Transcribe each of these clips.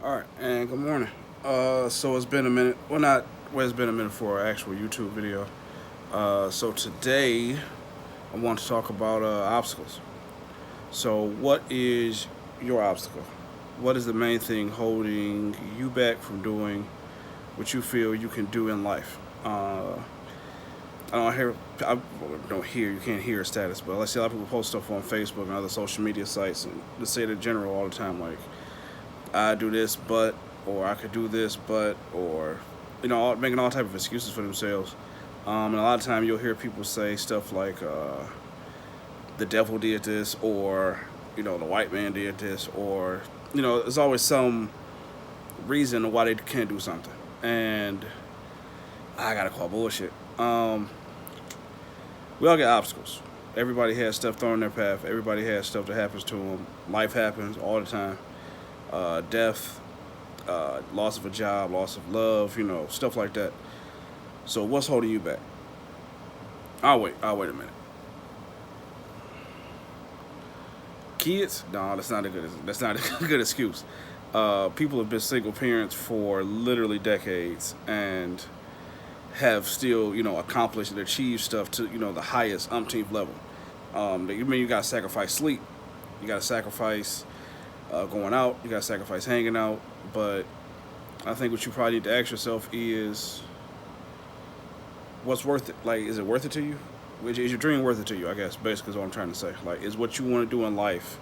All right, and good morning. So it's been a minute. It's been a minute for an actual YouTube video. So today I want to talk about obstacles. So, what is your obstacle? What is the main thing holding you back from doing what you feel you can do in life? I don't hear, you can't hear a status, but I see a lot of people post stuff on Facebook and other social media sites and they say it in general all the time, like, I do this, but, or I could do this, but, or, making all type of excuses for themselves. And a lot of time you'll hear people say stuff like, the devil did this, or, the white man did this, or, there's always some reason why they can't do something. And I gotta call bullshit. We all get obstacles. Everybody has stuff thrown in their path. Everybody has stuff that happens to them. Life happens all the time. Death, loss of a job, loss of love, stuff like that. So what's holding you back? I'll wait a minute. Kids? No, that's not a good excuse. People have been single parents for literally decades and have still, accomplished and achieved stuff to, the highest umpteenth level. You gotta sacrifice sleep, you gotta sacrifice going out, you gotta sacrifice hanging out. But I think what you probably need to ask yourself is, what's worth it? Like, is it worth it to you? Is your dream worth it to you? I guess basically is what I'm trying to say. Like, is what you want to do in life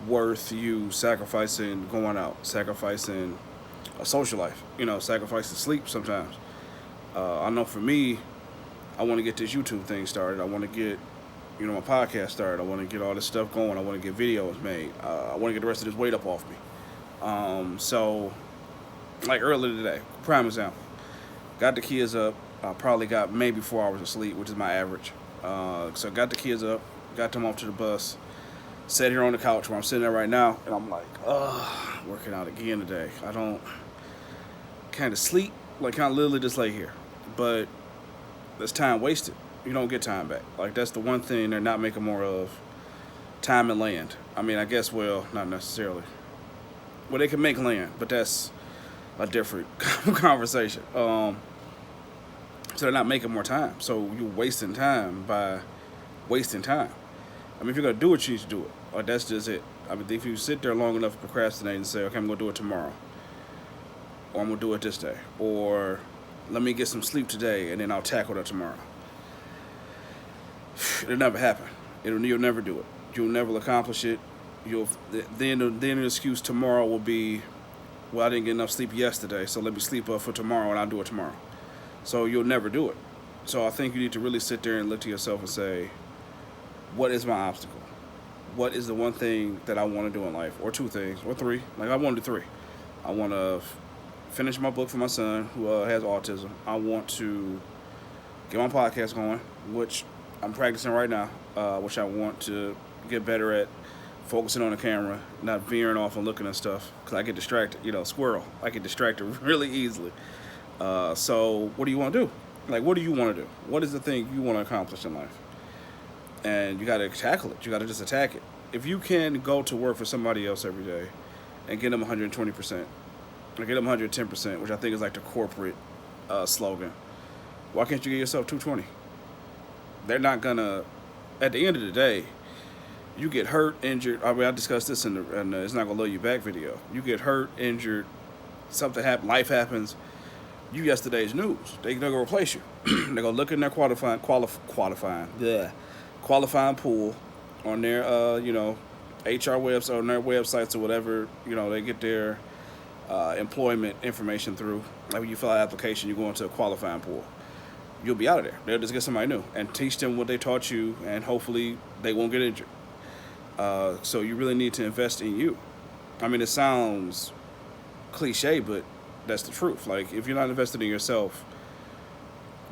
worth you sacrificing going out, sacrificing a social life, sacrificing sleep sometimes. I know for me, I want to get this YouTube thing started. I want to get, my podcast started. I want to get all this stuff going. I want to get videos made. I want to get the rest of this weight up off me. So, like earlier today, prime example, got the kids up. I probably got maybe 4 hours of sleep, which is my average. So got the kids up, got them off to the bus, sat here on the couch where I'm sitting there right now, and I'm like, working out again today. I don't kind of sleep, like kind of literally just lay here. But that's time wasted. You don't get time back. Like, that's the one thing they're not making more of, time and land. I mean, I guess, well, not necessarily. Well, they can make land, but that's a different conversation. So they're not making more time. So you're wasting time by wasting time. I mean, if you're gonna do it, you need to do it. Or that's just it. I mean, if you sit there long enough to procrastinate and say, okay, I'm gonna do it tomorrow, or I'm gonna do it this day, or let me get some sleep today and then I'll tackle that tomorrow. It'll never happen. You'll never do it. You'll never accomplish it. Then the excuse tomorrow will be, well, I didn't get enough sleep yesterday, so let me sleep up for tomorrow and I'll do it tomorrow. So you'll never do it. So I think you need to really sit there and look to yourself and say, what is my obstacle? What is the one thing that I want to do in life? Or two things, or three. Like, I want to do three. I want to finish my book for my son who has autism. I want to get my podcast going, which I'm practicing right now, which I want to get better at focusing on the camera, not veering off and looking at stuff, because I get distracted. Squirrel. I get distracted really easily. So what do you want to do? Like, what do you want to do? What is the thing you want to accomplish in life? And you got to tackle it. You got to just attack it. If you can go to work for somebody else every day and get them 120%, or get them 110%, which I think is like the corporate slogan, why can't you get yourself 220? They're not gonna. At the end of the day, you get hurt, injured. I mean, I discussed this in the It's Not Gonna Love You Back video. You get hurt, injured, something happens, life happens. You yesterday's news. They're gonna replace you. They're gonna look in their qualifying pool on their HR website, on their websites or whatever. They get their employment information through. Like, when you fill out an application, you go into a qualifying pool. You'll be out of there. They'll just get somebody new and teach them what they taught you, and hopefully they won't get injured. So you really need to invest in you. I mean, it sounds cliche, but that's the truth. Like, if you're not invested in yourself,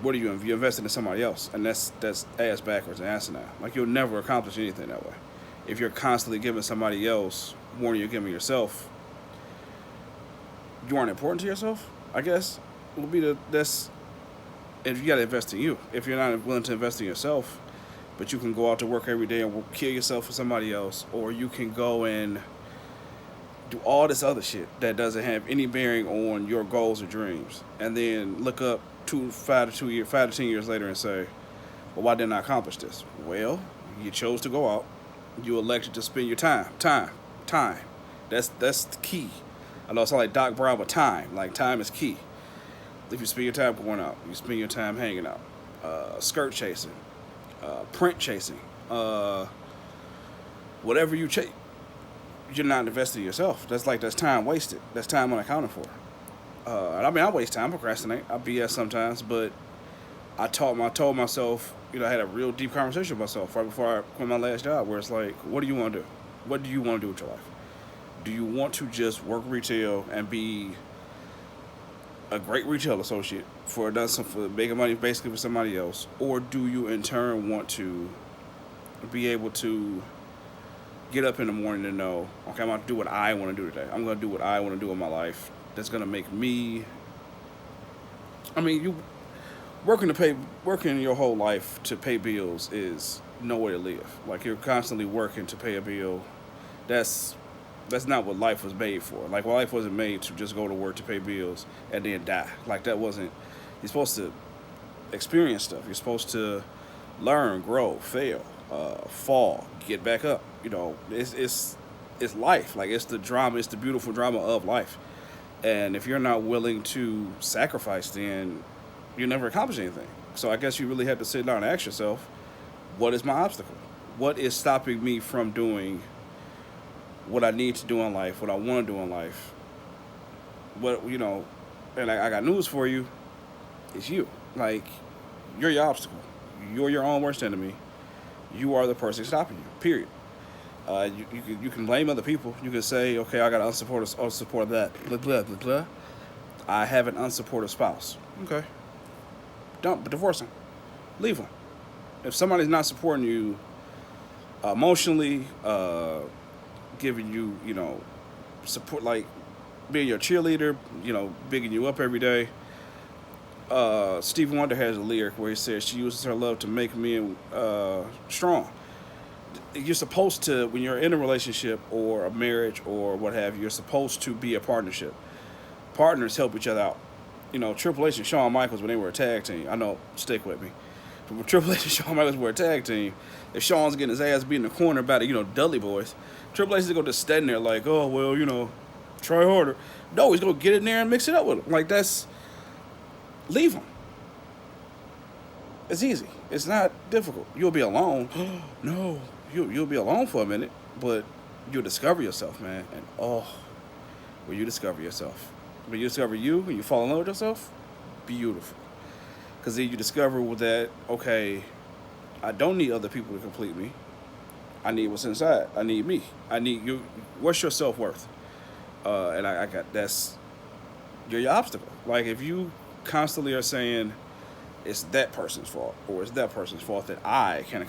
what are you? You're invested in somebody else, and that's ass backwards and asinine. Like, you'll never accomplish anything that way. If you're constantly giving somebody else more than you're giving yourself, you aren't important to yourself. I guess will be that's. If you got to invest in you. If you're not willing to invest in yourself, but you can go out to work every day and kill yourself for somebody else, or you can go and do all this other shit that doesn't have any bearing on your goals or dreams, and then look up 5 to 10 years later and say, well, why didn't I accomplish this? Well, you chose to go out. You elected to spend your time. That's the key. I know it's not like Doc Brown, but time. Like, time is key. If you spend your time going out, you spend your time hanging out, skirt chasing, print chasing, whatever you chase, you're not investing in yourself. That's time wasted. That's time unaccounted for. And I mean, I waste time, procrastinate, I BS sometimes, but I told myself, I had a real deep conversation with myself right before I quit my last job, where it's like, what do you want to do? What do you want to do with your life? Do you want to just work retail and be a great retail associate for making money basically for somebody else, or do you in turn want to be able to get up in the morning and know, okay, I'm going to do what I want to do today. I'm going to do what I want to do in my life. That's going to make me. I mean, working your whole life to pay bills is no way to live. Like, you're constantly working to pay a bill. That's not what life was made for. Like, life wasn't made to just go to work to pay bills and then die. Like, that wasn't. You're supposed to experience stuff. You're supposed to learn, grow, fail, fall, get back up. It's life. Like, it's the drama. It's the beautiful drama of life. And if you're not willing to sacrifice, then you never accomplish anything. So I guess you really have to sit down and ask yourself, what is my obstacle? What is stopping me from doing what I need to do in life, what I want to do in life? And I got news for you. It's you. Like, you're your obstacle. You're your own worst enemy. You are the person stopping you, period. You can blame other people. You can say, okay, I got an unsupportive that. Blah, blah, blah, blah. I have an unsupportive spouse. Okay. Divorce him. Leave him. If somebody's not supporting you emotionally, giving you, support, like being your cheerleader, bigging you up every day. Stevie Wonder has a lyric where he says she uses her love to make men strong. You're supposed to, when you're in a relationship or a marriage or what have you, you're supposed to be a partnership. Partners help each other out. Triple H and Shawn Michaels, when they were a tag team, I know, stick with me. But when Triple H and Shawn Michaels were a tag team, if Shawn's getting his ass beat in the corner about it, Dudley Boys, Triple H is going to just stand there like, oh, well, try harder. No, he's going to get in there and mix it up with him. Like, leave him. It's easy. It's not difficult. You'll be alone. No, you'll be alone for a minute, but you'll discover yourself, man. And when you discover yourself, when you discover you, when you fall in love with yourself, beautiful. Because then you discover that, okay, I don't need other people to complete me. I need what's inside. I need me. I need you. What's your self-worth? And I got you're your obstacle. Like, if you constantly are saying it's that person's fault or it's that person's fault that I can't